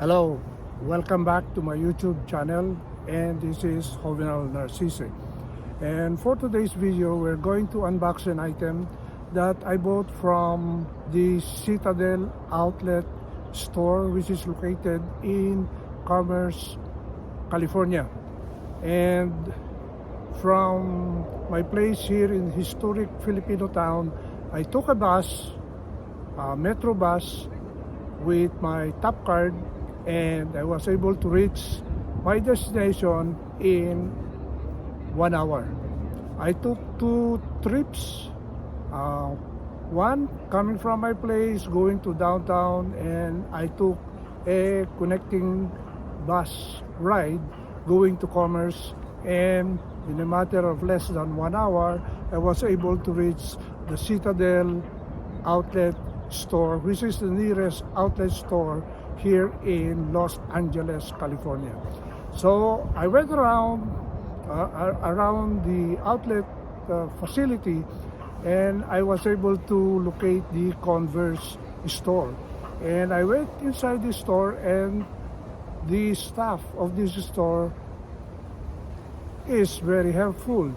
Hello, welcome back to my YouTube channel, and this is Jovenal Narcisse. And for today's video, we're going to unbox an item that I bought from the Citadel outlet store, which is located in Commerce, California. And from my place here in historic Filipino town, I took a bus, a metro bus, with my top card, and I was able to reach my destination in 1 hour. I took 2 trips, one coming from my place going to downtown, and I took a connecting bus ride going to Commerce, and in a matter of less than 1 hour I was able to reach the Citadel outlet store, which is the nearest outlet store here in Los Angeles, California. So I went around the outlet facility, and I was able to locate the Converse store. And I went inside the store, and the staff of this store is very helpful,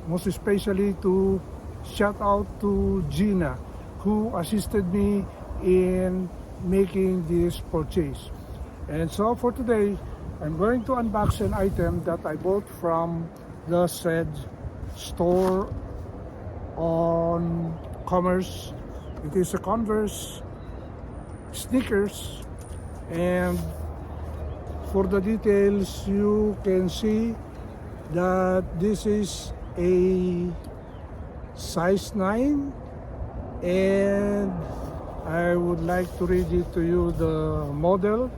most especially to shout out to Gina, who assisted me in making this purchase. And so for today, I'm going to unbox an item that I bought from the said store on Commerce. It is a Converse Sneakers, and for the details you can see that this is a size 9, and I would like to read it to you, the model.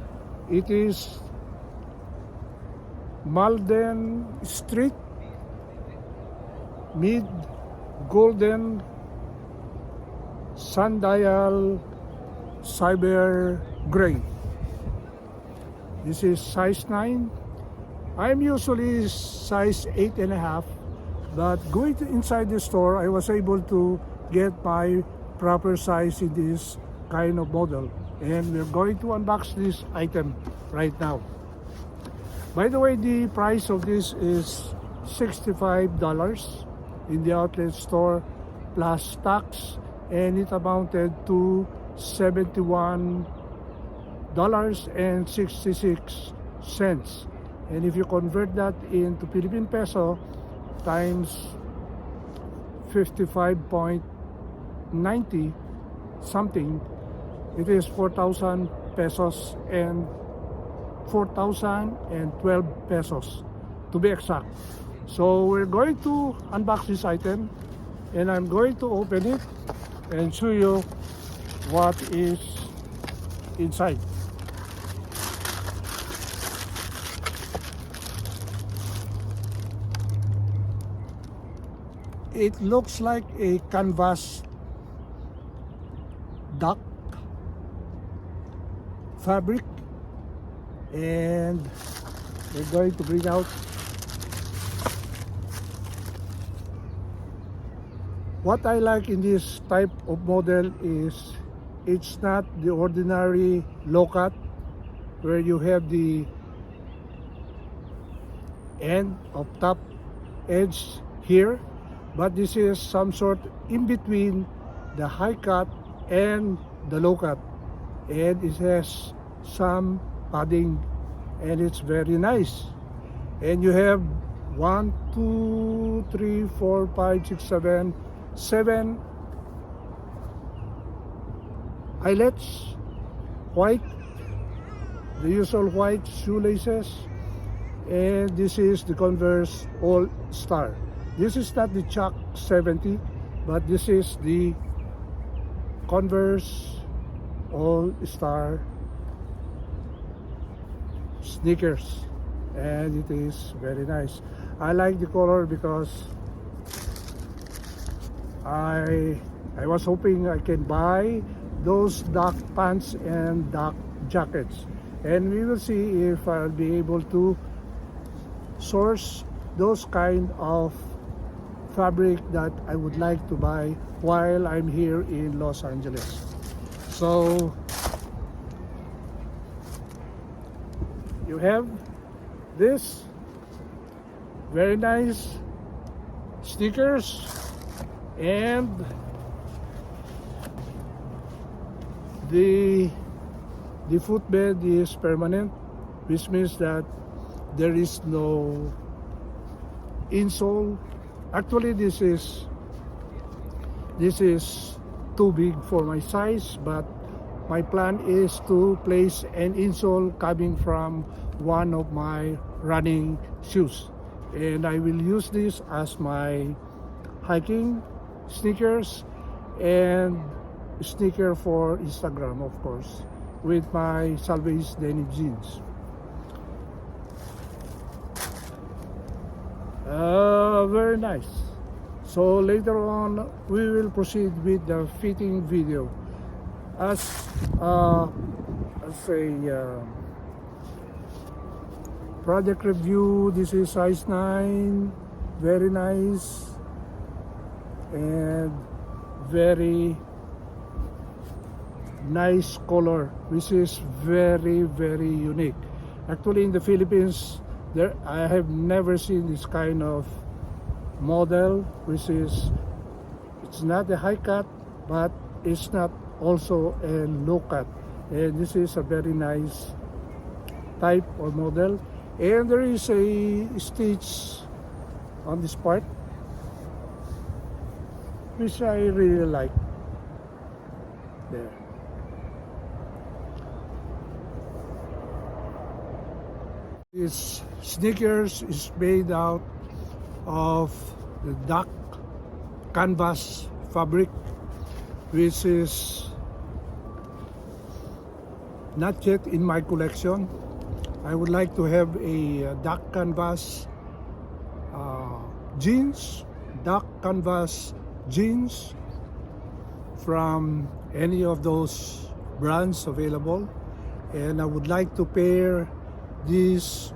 It is Malden Street Mid Golden Sundial Cyber Gray. This is size 9. I'm usually size 8.5, but going inside the store, I was able to get my proper size in this kind of model, and we're going to unbox this item right now. By the way, the price of this is $65 in the outlet store plus tax, and it amounted to $71.66. And if you convert that into Philippine peso times 55.90 something, it is 4,000 pesos and 4,012 pesos to be exact. So we're going to unbox this item, and I'm going to open it and show you what is inside. It looks like a canvas duck fabric, and we're going to bring out what I like in this type of model. Is it's not the ordinary low cut where you have the end of top edge here, but this is some sort in between the high cut and the low cut, and it has some padding, and it's very nice. And you have 1, 2, 3, 4, 5, 6, 7 eyelets, white, the usual white shoelaces, and this is the Converse All Star. This is not the Chuck 70, but this is the Converse All Star sneakers, and it is very nice. I like the color because I was hoping I can buy those dark pants and dark jackets, and we will see if I'll be able to source those kind of fabric that I would like to buy while I'm here in Los Angeles. So you have this very nice sneakers, and the footbed is permanent, which means that there is no insole. Actually, this is too big for my size, but my plan is to place an insole coming from one of my running shoes, and I will use this as my hiking sneakers and sneaker for Instagram, of course, with my salvage denim jeans. Very nice. So later on we will proceed with the fitting video. As a product review, this is size 9, very nice and very nice color, which is very unique. Actually, in the Philippines, I have never seen this kind of model, which is, it's not a high cut, but it's not also a low cut, and this is a very nice type or model. And there is a stitch on this part, which I really like. There. This sneakers is made out of the duck canvas fabric, which is not yet in my collection. I would like to have a duck canvas jeans, duck canvas jeans from any of those brands available, and I would like to pair these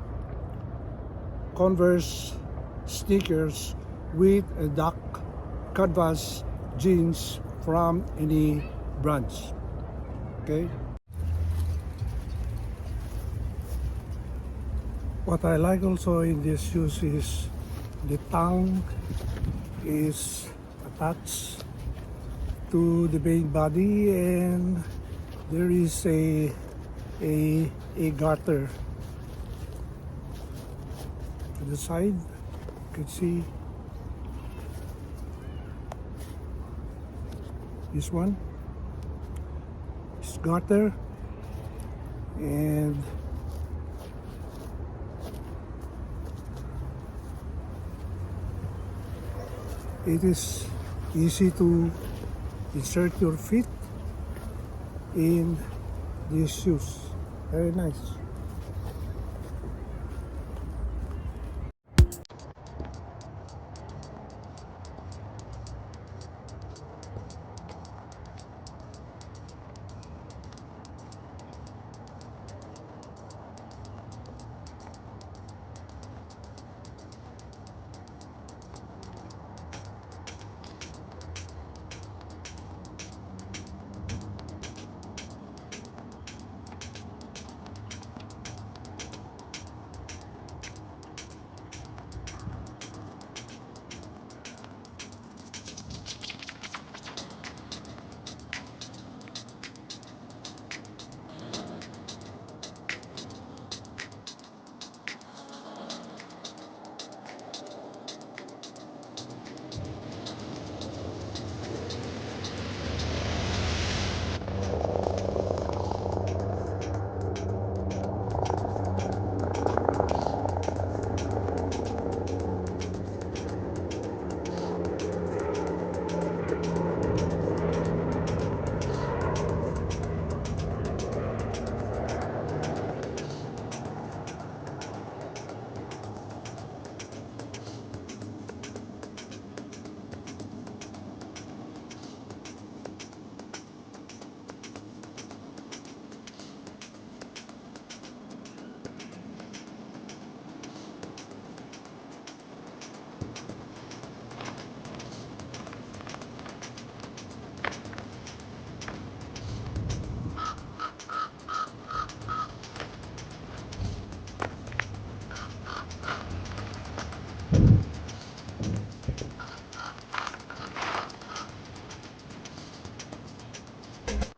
Converse sneakers with a duck canvas jeans from any brands. Okay. What I like also in this shoes is the tongue is attached to the main body, and there is a garter to the side. You can see this one is garter, and it is easy to insert your feet in these shoes. Very nice.